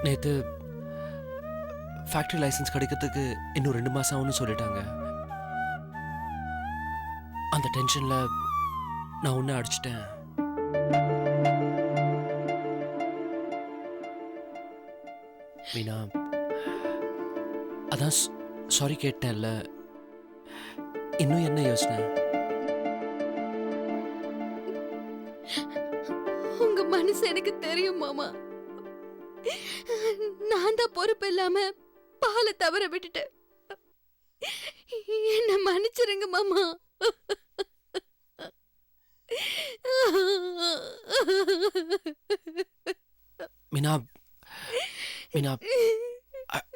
நேற்று factory licence கிடைக்கிறதுக்கு இன்னும் 2 மாதம் ஆகும்னு சொல்லிட்டாங்க. அந்த டென்ஷனில் நான் ஒன்று அடிச்சிட்டேன். மீனா, அதான் சாரி கேட்டேன்ல, இன்னும் என்ன யோசனை? உங்க மனசு எனக்கு தெரியும் மாமா. நான் தான் பொறுப்பு இல்லாம பாலை தவற விட்டுட்டேன். என்ன மன்னிச்சிருங்க மாமா. மீனா, மீனா,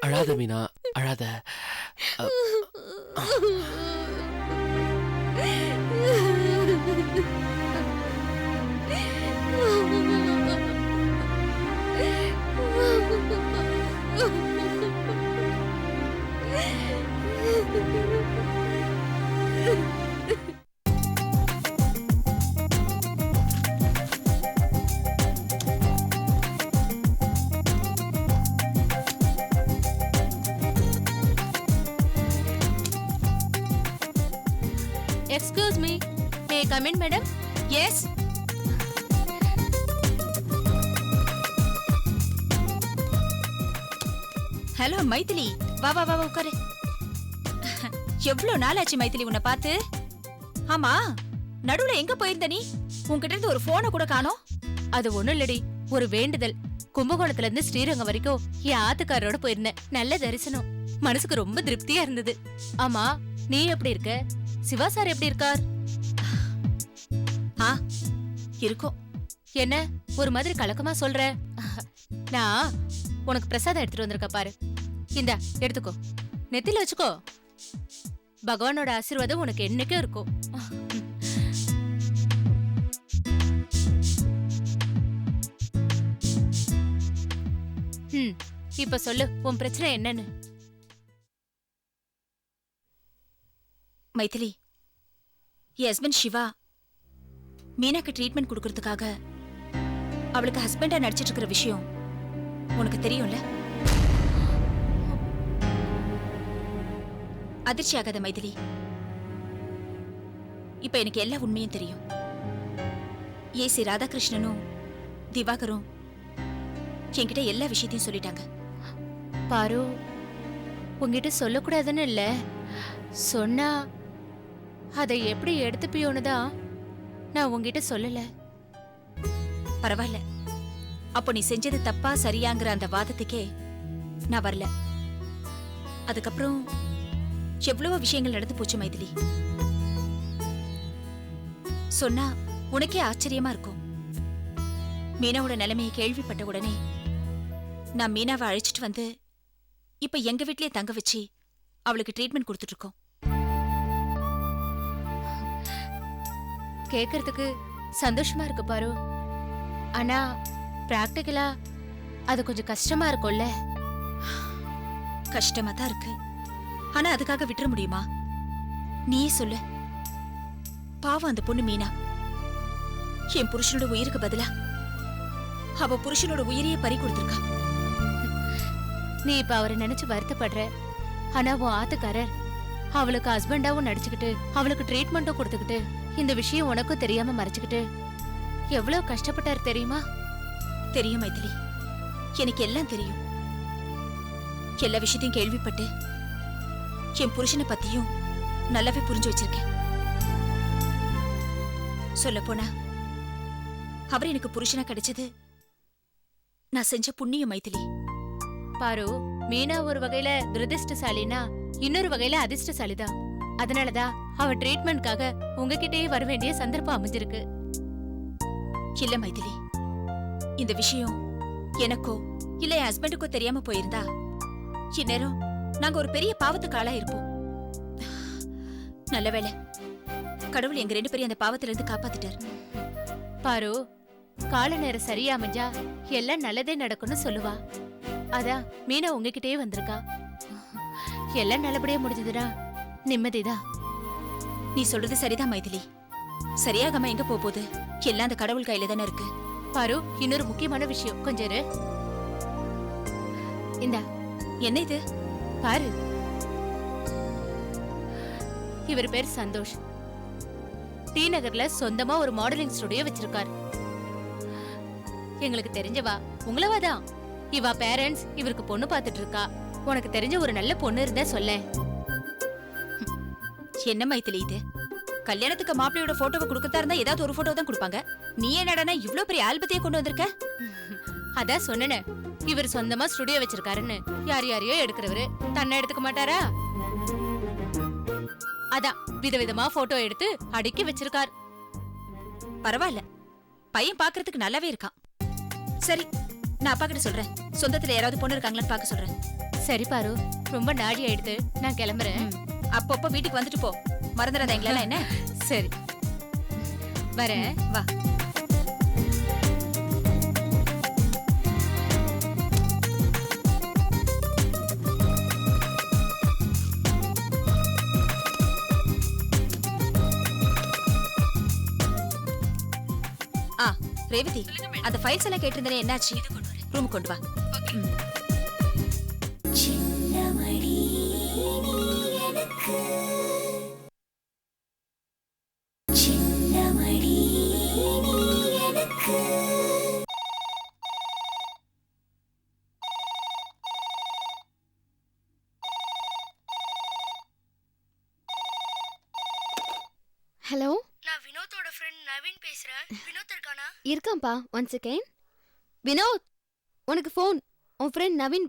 அழாத மீனா, அழாத. Excuse me, may I come in, madam? Yes. Hello Mythili, வா வா வா உட்காரு. எவ்வளவு நாள் ஆச்சு மைதிலி உன்னை பார்த்து? ஆமா, நடுவுல எங்க போயிருந்த நீ? உன்கிட்ட இருந்து ஒரு போனை கூட காணோம். அது ஒண்ணும் இல்லடி, ஒரு வேண்டுதல். கும்பகோணத்துல இருந்து ஸ்ரீரங்கம் வரைக்கும் என் ஆத்துக்காரோட போயிருந்தேன். நல்ல தரிசனம், மனசுக்கு ரொம்ப திருப்தியா இருந்தது. ஆமா, நீ எப்படி இருக்க? சிவா சார் எப்படி இருக்கார்? இருக்கும். என்ன ஒரு மாதிரி கலக்கமா சொல்ற? நான் உனக்கு பிரசாதம் எடுத்துட்டு வந்திருக்க பாரு. இந்தா எடுத்துக்கோ, நெத்தில வச்சுக்கோ. பகவானோட ஆசீர்வாதம் உனக்கு என்னைக்கும் இருக்கும். இப்ப சொல்லு, உன் பிரச்சனை என்னன்னு. மைதிலி, என் ஹஸ்பண்ட் சிவா மீனாக்கு ட்ரீட்மெண்ட் கொடுக்கறதுக்காக அவளுக்கு ஹஸ்பண்டா நடிச்சிட்டு இருக்கிற விஷயம் உனக்கு தெரியும்ல? அதிர்ச்சி ஆகாத மைதிலி, இப்ப எனக்கு எல்லா உண்மையும் தெரியும். ஏசி ராதாகிருஷ்ணனும் திவாகரும் என்கிட்ட எல்லா விஷயத்தையும் சொல்லிட்டாங்க. பாரு, உங்ககிட்ட சொல்லக்கூடாதுன்னு இல்ல, சொன்னா அதை எப்படி எடுத்துப்பியோன்னு தான் நான் உங்ககிட்ட சொல்லல. பரவாயில்ல, அப்போ நீ செஞ்சது தப்பா சரியாங்கிற அந்த வாதத்துக்கே நான் வரல. அதுக்கப்புறம் எவ்வளவோ விஷயங்கள் நடந்து போச்சு மைதிலி. சொன்னா உனக்கே ஆச்சரியமா இருக்கும். மீனாவோட நிலைமையை கேள்விப்பட்ட உடனே நான் மீனாவை அழைச்சிட்டு வந்து இப்ப எங்க வீட்லயே தங்க வச்சு அவளுக்கு ட்ரீட்மெண்ட் கொடுத்துட்டு இருக்கோம். கேக்குறதுக்கு சந்தோஷமா இருக்கு பாரு, ஆனா பிராக்டிகலா அது கொஞ்சம் கஷ்டமா இருக்கும்ல. கஷ்டமா தான் இருக்கு, ஆனா அதுக்காக விட்டுற முடியுமா? நீயே சொல்லு. பாவம் அந்த பொண்ணு மீனா, என் புருஷனோட உயிருக்கு பதிலா அவ புருஷனோட உயிரையே பறி கொடுத்திருக்கா. நீ இப்ப அவரை நினைச்சு வருத்தப்படுற, ஆனா உன் ஆத்துக்காரர் அவளுக்கு ஹஸ்பண்டாவும் நடிச்சுக்கிட்டு அவளுக்கு ட்ரீட்மெண்ட்டும் கொடுத்துக்கிட்டு இந்த விஷயம் உனக்கும் தெரியாம மறைச்சுக்கிட்டு எவ்வளவு கஷ்டப்பட்டாரு தெரியுமா? தெரியும் மைதிலி, எனக்கு எல்லாம் தெரியும். எல்லா விஷயத்தையும் கேள்விப்பட்டு என் புருஷனை பத்தியும் நல்லாவே புரிஞ்சு வச்சிருக்கேன். சொல்ல போனா அவர் எனக்கு புருஷனா கிடைச்சது நான் செஞ்ச புண்ணியம் மைதிலி. பாரு, மீனா ஒரு வகையில துரதிருஷ்டசாலினா இன்னொரு வகையில அதிர்ஷ்டசாலிதான். அதனாலதான் அவ ட்ரீட்மெண்ட்காக உங்ககிட்டயே வர வேண்டிய சந்தர்ப்பம் அமைஞ்சிருக்கு. இல்ல மைதிலி, இந்த விஷயம் எனக்கோ இல்ல என் ஹஸ்பண்டுக்கோ தெரியாம போயிருந்தா இந்நேரம் நாங்க ஒரு பெரிய பாவத்துக்கு ஆளா இருப்போம். நல்ல வேளை, கடவுள் எங்க 2 பேரையும் அந்த பாவத்துல இருந்து காப்பாத்திட்டார். பாரு, கால நேரம் சரியா அமைஞ்சா எல்லாம் நல்லதே நடக்கும்னு சொல்லுவா. அதான் மீனா உங்ககிட்டயே வந்திருக்கா. எல்லாம் நல்லபடியா முடிஞ்சதுன்னா நிம்மதிதான். நீ சொல்றது சரிதான் மைதிலி. சரியாகாம எங்க போகுது? எல்லாம் அந்த கடவுள் கையில தானே இருக்கு. பாரு, இன்னொரு முக்கியமான விஷயம், கொஞ்சம் இரு. இந்தா என்ன இது? பாரு. இவர் பேர் சந்தோஷ். டி நகர்ல சொந்தமா ஒரு மாடலிங் ஸ்டுடியோ வச்சிருக்காரு. எங்களுக்கு தெரிஞ்சவா உங்களவாதான். இவா பேரண்ட்ஸ் இவருக்கு பொண்ணு பார்த்துட்டு இருக்கா. உனக்கு தெரிஞ்ச ஒரு நல்ல பொண்ணு இருந்தா சொல்லேன். என்ன மைத்திலி இது? கல்யாணத்துக்கு மாப்பிள்ளையோட போட்டோவை கொடுக்கறதா இருந்தா ஏதாவது ஒரு போட்டோ தான் கொடுப்பாங்க. நீ என்னடா இவ்ளோ பெரிய ஆல்பத்தையே கொண்டு வந்திருக்க? அதான் சொன்னேனே, இவர் சொந்தமா ஸ்டுடியோ வச்சிருக்காருன்னு. யார் யாரையோ எடுக்கிறவரு தன்னை எடுத்துக்க மாட்டாரா? அதான் விதவிதமா போட்டோ எடுத்து அடுக்கி வச்சிருக்கார். பரவாயில்ல, பையன் பாக்குறதுக்கு நல்லாவே இருக்கான். சரி, நான் அப்பா கிட்ட சொல்றேன். சொந்தத்துல யாராவது பொண்ணு இருக்காங்களான்னு பாக்க சொல்றேன். சரி பாரு, ரொம்ப நாடி ஆயிடுது, நான் கிளம்புறேன். அப்பப்போ வீட்டுக்கு வந்துட்டு போ, மறந்துடாத எங்களெல்லாம். என்ன? சரி வரேன். வா. ரேவதி, அந்த ஃபைல்ஸ் எல்லாம் கேட்டிருந்தேனே, என்னாச்சு? ரூம் கொண்டு வா. ஹலோ, நான் வினோத்தோட ஃப்ரெண்ட் நவீன் பேசுறேன். வினோத் இருக்கானா? இருக்காம்பா. 1 செகண்ட். வினோத், உனக்கு ஃபோன். உன் ஃப்ரெண்ட் நவீன்.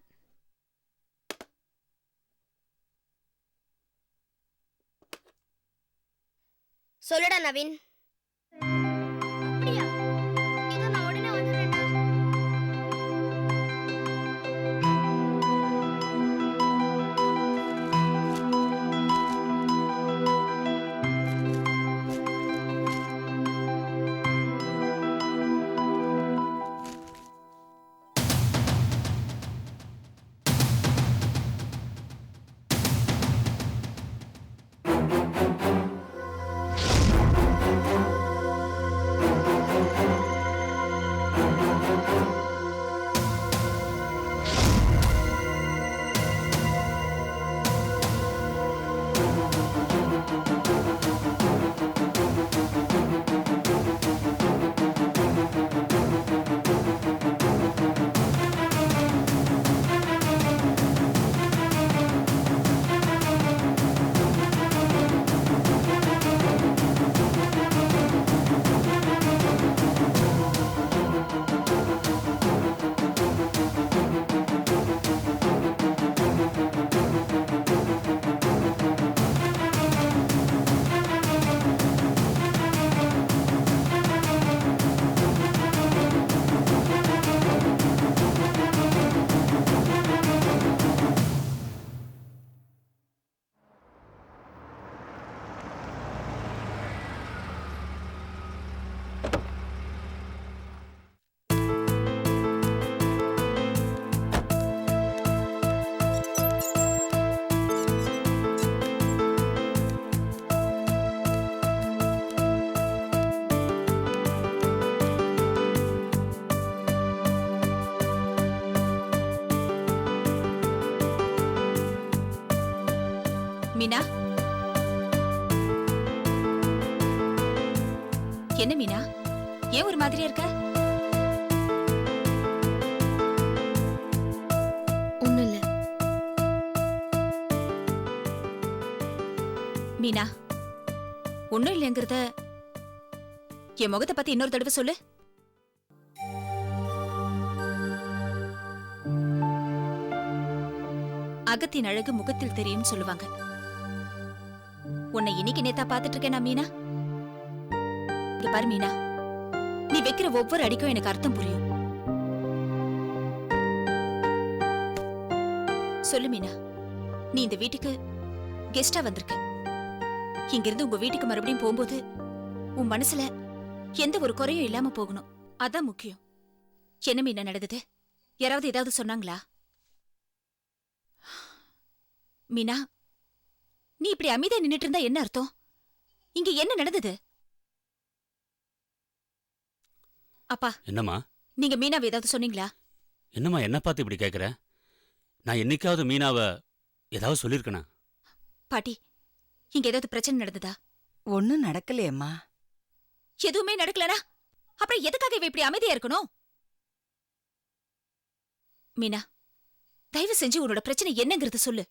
சொல்லுடா நவீன். அப்படியா? இதோ நான் உடனே வந்துடுறேன்டா. மீனா, என்ன மீனா, ஏன் ஒரு மாதிரியா இருக்க? ஒண்ணும் இல்ல. மீனா, ஒண்ணும் இல்லைங்கிறத என் முகத்தை பத்தி இன்னொரு தடவை சொல்லு. அகத்தின் அழகு முகத்தில் தெரியும் சொல்லுவாங்க. உன்னை இன்னைக்கு நேத்தா பாத்துட்டு இருக்கேன் நான் மீனா. இங்க பாரு மீனா, நீ வைக்கிற ஒவ்வொரு அடிக்கும் எனக்கு அர்த்தம் புரியும். சொல்லு மீனா, நீ இந்த வீட்டுக்கு கெஸ்டா வந்திருக்க. இங்கிருந்து உங்க வீட்டுக்கு மறுபடியும் போகும்போது உன் மனசுல எந்த ஒரு குறையும் இல்லாம போகணும். அதான் முக்கியம். என்ன மீனா நடந்தது? யாராவது ஏதாவது சொன்னாங்களா? மீனா, நீ இப்படி அமைதியா நின்னுட்டு இருந்தா என்ன அர்த்தம்? இங்க என்ன நடந்தது? அப்பா, என்னம்மா? நீங்க மீனாவை ஏதாவது சொன்னீங்களா? என்னம்மா என்ன பார்த்து இப்படி கேட்குற? நான் என்னைக்காவது மீனாவை ஏதாவது சொல்லியிருக்கேனா? பாட்டி, இங்க ஏதாவது பிரச்சனை நடந்ததா? ஒண்ணும் நடக்கலையேம்மா. எதுவுமே நடக்கலனா அப்புறம் எதுக்காக இவ இப்படி அமைதியா இருக்கணும்? மீனா, தயவு செஞ்சு உன்னோட பிரச்சனை என்னங்கிறது சொல்லு.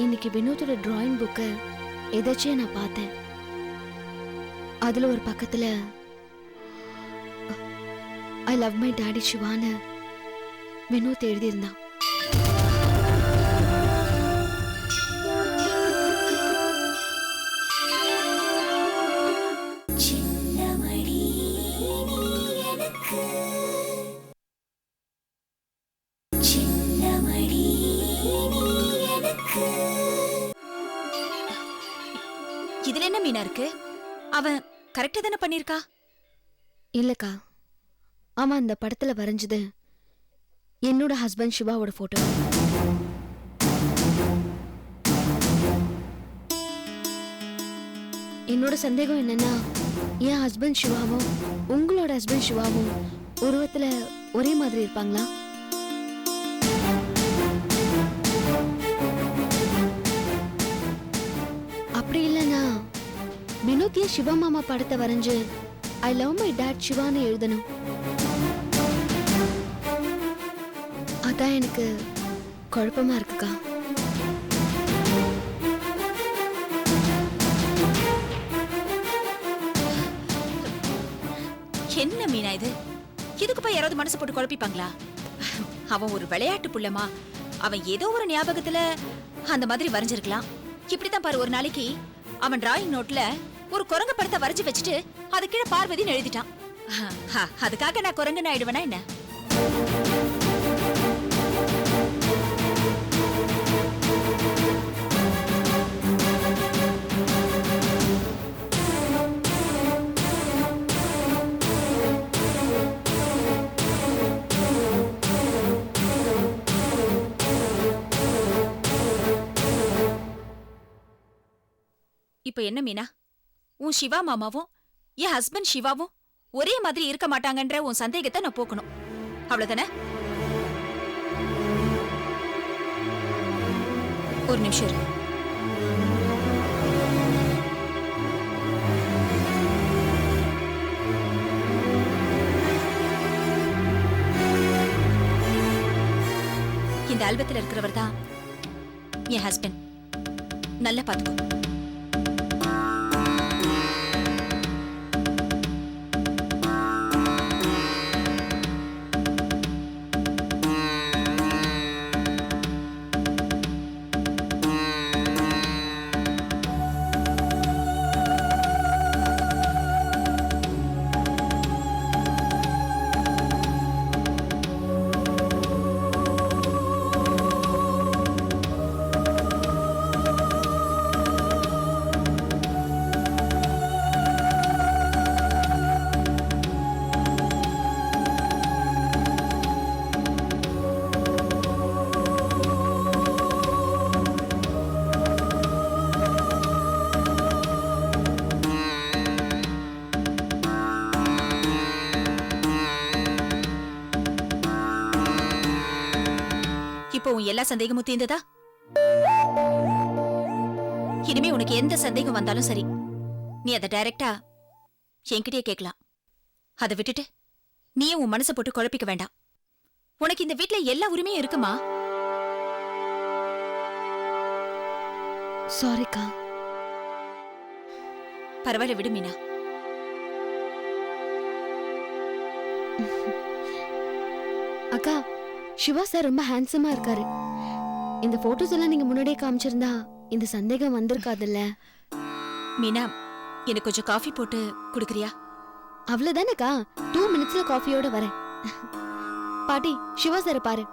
இன்னைக்கு வினோதோட டிராயிங் புக்கை எதாச்சியே நான் பார்த்தேன். அதுல ஒரு பக்கத்துல ஐ லவ் மை டாடி சிவான்னு வினோத் எழுதியிருந்தான். இதுல என்ன மீனா இருக்கு? அவன் கரெக்டா தானே பண்ணிருக்கா? இல்லக்கா, ஆமா, அந்த படத்துல வரைஞ்சது என்னோட ஹஸ்பண்ட் சிவாவோட போட்டோ. என்னோட சந்தேகம் என்னன்னா, என் ஹஸ்பண்ட் சிவாவும் உங்களோட ஹஸ்பண்ட் சிவாவும் உருவத்துல ஒரே மாதிரி இருப்பாங்களா? அப்படி இல்லைன்னா வினோத்திய சிவா மாமா படத்தை வரைஞ்சு ஐ லவ் மை டாட் சிவான்னு எழுதணும். அதான் எனக்கு குழப்பமா இருக்குக்கா. என்ன மீனா இது? இதுக்கு போய் யாராவது மனசு போட்டு குழப்பிப்பாங்களா? அவன் ஒரு விளையாட்டு புள்ளமா, அவன் ஏதோ ஒரு ஞாபகத்துல அந்த மாதிரி வரைஞ்சிருக்கலாம். இப்படித்தான் பாரு, ஒரு நாளைக்கு அவன் டிராயிங் நோட்ல ஒரு குரங்கு படத்தை வரைஞ்சு வச்சுட்டு அது கீழே பார்வதின்னு எழுதிட்டான். அதுக்காக நான் குரங்குன்னு ஆயிடுவேனா என்ன? இப்ப என்ன மீனா, உன் சிவா மாமாவும் என் ஹஸ்பண்ட் சிவாவும் ஒரே மாதிரி இருக்க மாட்டாங்கன்ற உன் சந்தேகத்தை நான் போக்கணும், அவ்வளவுதானே? ஒரு நிமிஷம் இரு. இந்த ஆல்பத்தில் இருக்கிறவர் தான் என் ஹஸ்பண்ட். நல்லா பாத்துக்கோ. இப்போ உன் எல்லா சந்தேகமும் தீர்ந்ததா? இனிமே உனக்கு எந்த சந்தேகம் வந்தாலும் சரி, நீ அதை டைரக்டா என்கிட்டயே கேட்கலாம். அதை விட்டுட்டு நீயும் உன் மனசை போட்டு குழப்பிக்க வேண்டாம். உனக்கு இந்த வீட்ல எல்லா உரிமையும் இருக்குமா? சாரிக்கா. பரவாயில்ல, விடு மீனா. அக்கா, சிவா சார் ரொம்ப ஹேண்ட்ஸமா இருக்காரு. இந்த போட்டோஸ் எல்லாம் நீங்க முன்னாடியே காமிச்சிருந்தா இந்த சந்தேகம் வந்திருக்காதுல்ல. மீனா, எனக்கு கொஞ்சம் காஃபி போட்டு குடுக்கறியா? அவ்வளவுதானக்கா, 2 மினிட்ஸ்ல காஃபியோட வரேன். பாட்டி, சிவா சார் பாரு.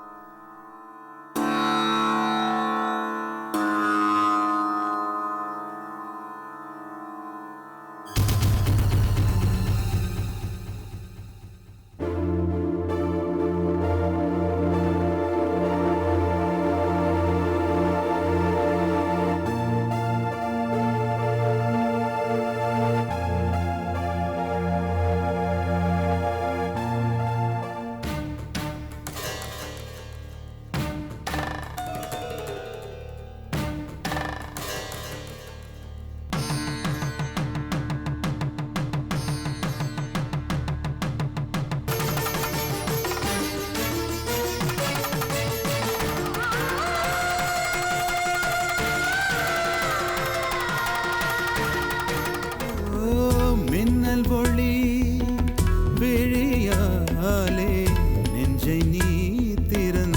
நீ திறந்தாய்.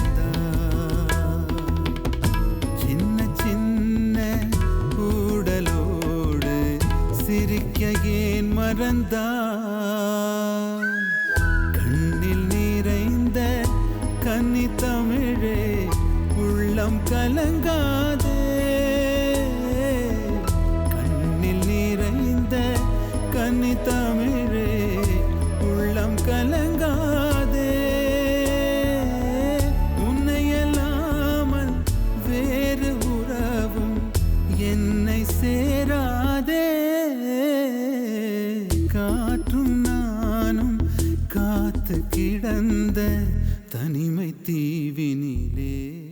சின்ன சின்ன ஊடலோடு சிரிக்க ஏன் மறந்தாய்? கண்ணில் நிறைந்த கன்னி தமிழே உள்ளம் கலங்காதே. கண்ணில் நிறைந்த கன்னி தமிழே உள்ளம் கலங்காதே. உன்னையல்லாமல் வேறு உறவும் என்னை சேராதே. காற்றும் நானும் காத்து கிடந்த தனிமை தீவினிலே